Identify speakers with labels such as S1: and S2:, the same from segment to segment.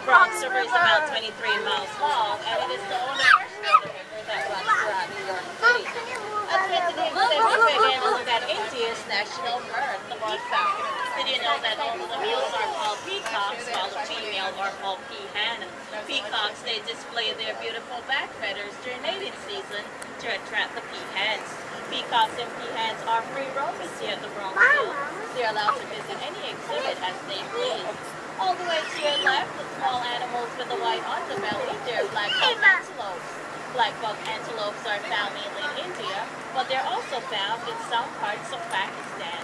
S1: The Bronx River is about 23 miles long, and it is the only portion of the river that runs throughout New York City. At 20 we began to look at India's national bird, the peacock. Did you know that all of the males are called peacocks, while the females are called peahen? Peacocks, they display their beautiful back feathers during mating season to attract the peahens. Peacocks and peahens are free roamers here at the Bronx Zoo. They're allowed to visit any exhibit as they please. All the way to your left, the small animals with the white underbelly, they're black-buck antelopes. Black-buck antelopes are found mainly in India, but they're also found in some parts of Pakistan.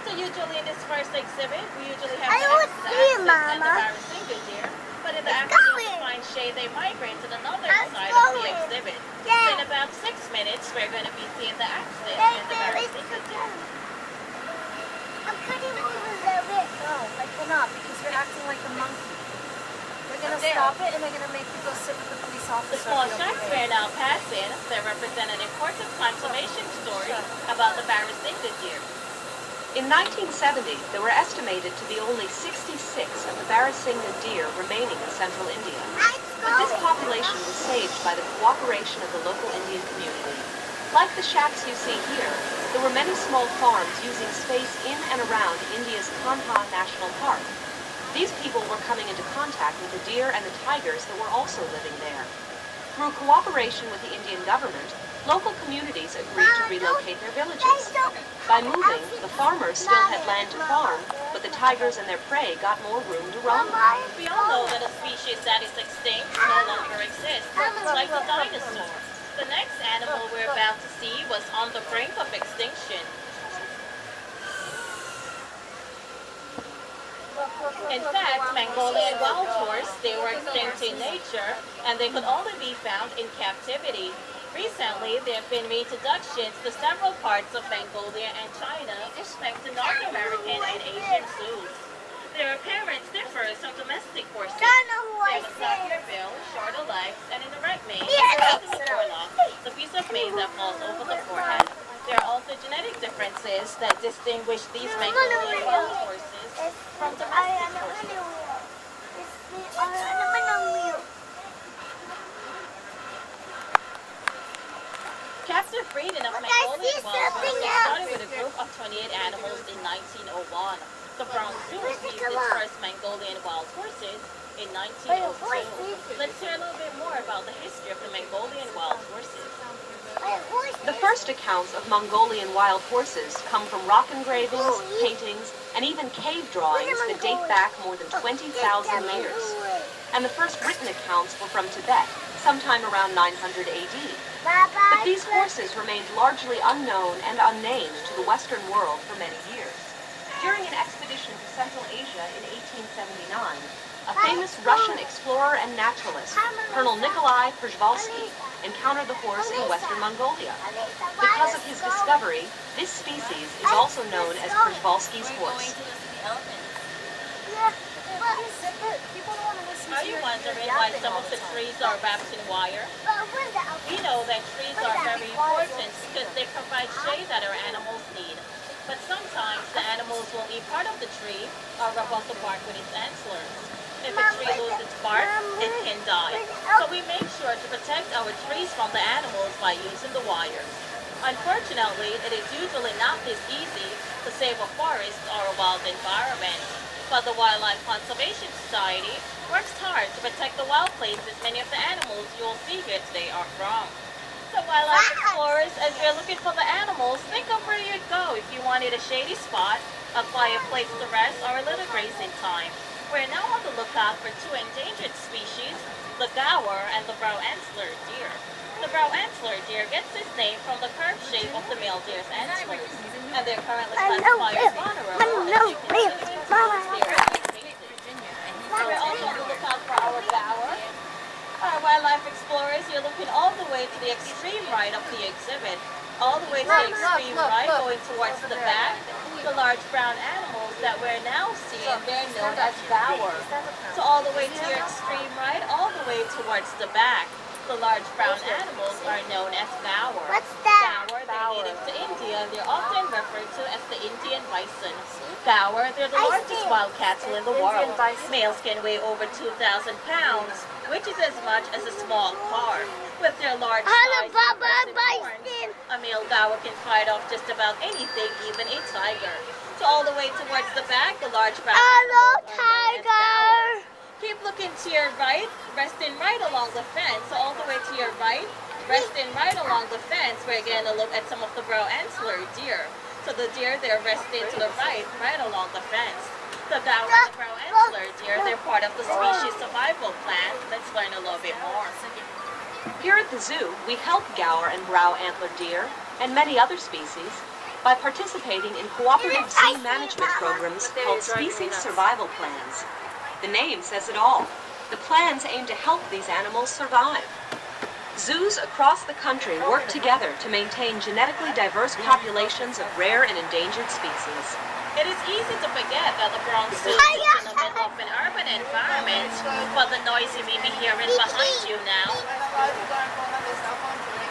S1: So usually in this first exhibit, we usually have the axis and the Barasingha deer, but in the afternoon to find shade, they migrate to the northern side of the exhibit. So in about 6 minutes, we're going to be seeing the axis and the Barasingha deer.
S2: I'm cutting over the bit.
S3: No, I cannot because you're acting like a monkey. They're going to stop it and they're going to make you go sit with the police officer.
S1: The small shacks we're now passing, they represent an important conservation story about the Barasingha deer.
S4: In 1970, there were estimated to be only 66 of the Barasingha deer remaining in central India. But this population was saved by the cooperation of the local Indian community. Like the shacks you see here, there were many small farms using space in and around India's Kanha National Park. These people were coming into contact with the deer and the tigers that were also living there. Through cooperation with the Indian government, local communities agreed to relocate their villages. By moving, the farmers still had land to farm, but the tigers and their prey got more room to roam.
S1: We all know that a species that is extinct no longer exists, like the dinosaur. The next animal we're about to see was on the brink of extinction. In fact, Mongolian wild horse, they were extinct in nature, and they could only be found in captivity. Recently, there have been reintroductions to several parts of Mongolia and China, respect to North American and Asian zoos. Their appearance differs from domestic horses. They have a stockier bill, shorter legs, and an erect mane without the forelock, the piece of mane that falls over the forehead. There are also genetic differences that distinguish these Mongolian wild horses from domestic horses. Captive breeding of Mongolian wild horses started with a group of 28 animals in 1901. The Bronx Zoo received its first Mongolian wild horses in 1902. Let's hear a little bit more about the history of the Mongolian wild horses.
S4: The first accounts of Mongolian wild horses come from rock engravings, paintings, and even cave drawings that date back more than 20,000 years. And the first written accounts were from Tibet, sometime around 900 AD. But these horses remained largely unknown and unnamed to the Western world for many years. During an expedition to Central Asia in 1879, a famous Russian explorer and naturalist, Colonel Nikolai Przhevalsky, encountered the horse in western Mongolia. Because of his discovery, this species is also known as Przhevalsky's horse.
S1: Are you wondering why some of the trees are wrapped in wire? We know that trees are very important because they provide shade that our animals need. But sometimes the animals will eat part of the tree or rub off the bark with its antlers. If a tree loses its bark, it can die. So we make sure to protect our trees from the animals by using the wires. Unfortunately, it is usually not this easy to save a forest or a wild environment. But the Wildlife Conservation Society works hard to protect the wild places many of the animals you will see here today are from. So wildlife explorers, as you're looking for the animals, think of where you'd go if you wanted a shady spot, a quiet place to rest, or a little grazing time. We're now on the lookout for two endangered species, the gaur and the brown-antlered deer. The brown-antlered deer gets its name from the curved shape of the male deer's antlers, and they're currently classified as MONORAIL. We're also on the lookout for our gaur. Our wildlife explorers, you're looking all the way to the extreme right of the exhibit. All the way to the extreme right, going towards the back, the large brown animals that we're now seeing, they're known as gaur. So all the way to your extreme right, all the way towards the back, the large brown animals are known as gaur.
S2: What's that?
S1: Gaur, they're native to India, and they're often referred to as the Indian bison. gaur, they're the largest wild cattle in the world.
S3: Indian bison.
S1: Males can weigh over 2,000 pounds, which is as much as a small car. With their large size and impressive horns, a male gaur can fight off just about anything, even a tiger. So all the way towards the back, the large brown animals are known as gaurs. Keep looking to your right, resting right along the fence. So all the way to your right, resting right along the fence, we're going to look at some of the brown antler deer. So the deer, they're resting to the right along the fence. The gaur and the brown antler deer, they're part of the species survival plan. Let's learn a little bit more.
S4: Here at the zoo, we help gaur and brown antler deer and many other species by participating in cooperative zoo management programs called species survival plans. The name says it all. The plans aim to help these animals survive. Zoos across the country work together to maintain genetically diverse populations of rare and endangered species.
S1: It is easy to forget that the BRONZ zoo is in the middle of an urban environment, but the noise you may be hearing behind you now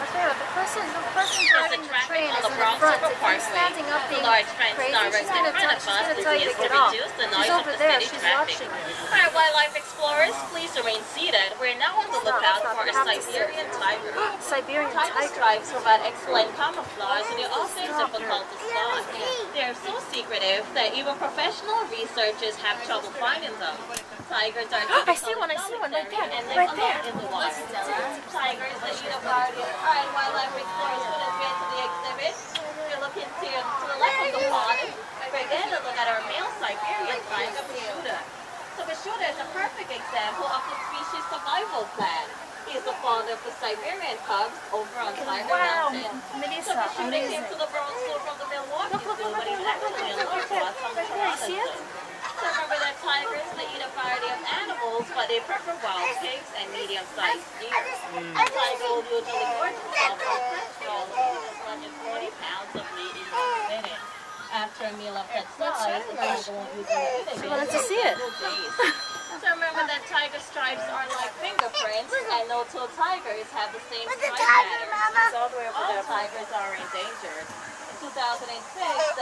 S3: Okay, the person
S1: is
S3: driving
S1: the
S3: the
S1: traffic
S3: train
S1: on
S3: is
S1: the
S3: in the
S1: BRONZ
S3: front.
S1: River
S3: If you're
S1: Parkway.
S3: standing up
S1: The
S3: being
S1: large fence
S3: crazy,
S1: direct
S3: she's
S1: in
S3: gonna
S1: front of us
S3: tell
S1: is
S3: you
S1: used
S3: to
S1: to
S3: get off.
S1: reduce the
S3: She's
S1: noise of
S3: over
S1: the
S3: there.
S1: city
S3: She's
S1: traffic.
S3: watching you.
S1: Alright, wildlife explorers, please remain seated. We're now on the lookout for a Siberian tiger.
S3: Siberian
S1: Tiger
S3: tiger.
S1: stripes provide excellent camouflage and they're often difficult to spot. They're so secretive that even professional researchers have trouble finding them. Tigers are
S3: I see one right there.
S1: and live
S3: Right
S1: alone
S3: there.
S1: in the wild. Tigers that eat a variety of wildlife explorers put us into the exhibit. You're looking to the left of the pond. We're going to look at our male Siberian tiger, Bashuda. So Bashuda is a perfect example of the species survival plan. He's the father of the Siberian cubs over on Tiger
S3: Wow,
S1: Mountain. So
S3: Melissa,
S1: Bashuda came
S3: amazing.
S1: to the BRONZ Zoo from the Milwaukee Zoo, but he's actually a large one from the Toronto
S3: see it?
S1: Zoo. So remember that tigers, they eat a variety of animals, but they prefer wild pigs and medium-sized deer. A tiger will usually gorge himself on cholesterol, as much as 40 pounds of meat in one sitting. After a meal of that size, the tiger won't usually eat again.
S3: She wanted to see it.
S1: for several days. So remember that tiger stripes are like fingerprints, and no two tigers have the same stripe pattern. All tigers are endangered. In 2006,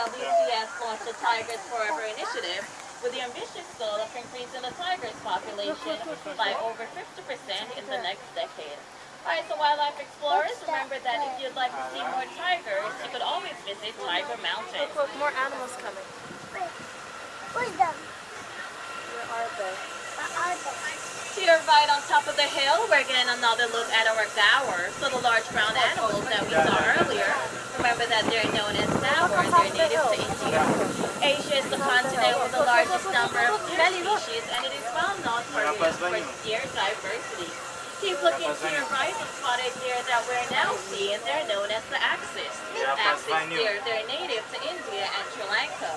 S1: WCS launched the Tigers Forever initiative with the ambitious goal of increasing the tigers population by over 50% in the next decade. Alright, so wildlife explorers, remember that if you'd like to see more tigers, you could always visit Tiger Mountain.
S3: Look, more animals coming.
S2: Where's them?
S3: Where are they?
S1: To your right on top of the hill, we're getting another look at our gaur. So the large brown animals that we saw earlier, remember that they're known as gaurs, they're native to India. Asia is the continent with the largest number of deer species, and it is well known for its deer diversity. Keep looking to your right, the spotted deer that we're now seeing, they're known as the axis. Axis deer, they're native to India and Sri Lanka.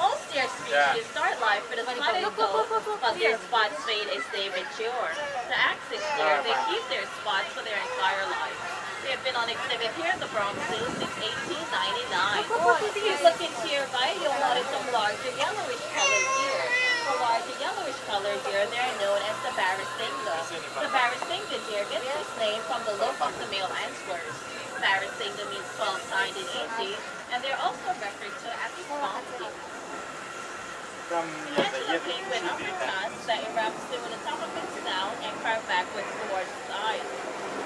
S1: Most deer species start life with a spotted coat, but their spots fade as they mature. The axis deer, they keep their spots for their entire life. They have been on exhibit here at the BRONZ Zoo since 1899. Keep looking to your right, you'll notice some larger yellowish colored deer. The larger yellowish colored deer, they're known as the Barasingha. The Barasingha deer gets its name from the look of the male antlers. Barasingha means 12 signed in Hindi, and they're also referred to as the spongy. The antelope pig with uppercuts that erupts through the top of its snout and curve backwards towards its eyes.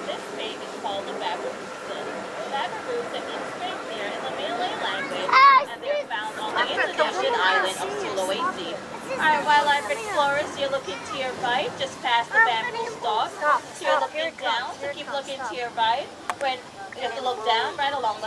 S1: This pig is called the babarusa. Babarusa means pig deer in the Malay language, and they're found on the Indonesian island of Sulawesi. Alright, wildlife explorers, you're looking to your right, just past the bamboo stalk. So you're looking down, so keep looking to your right. When you have to look down right along the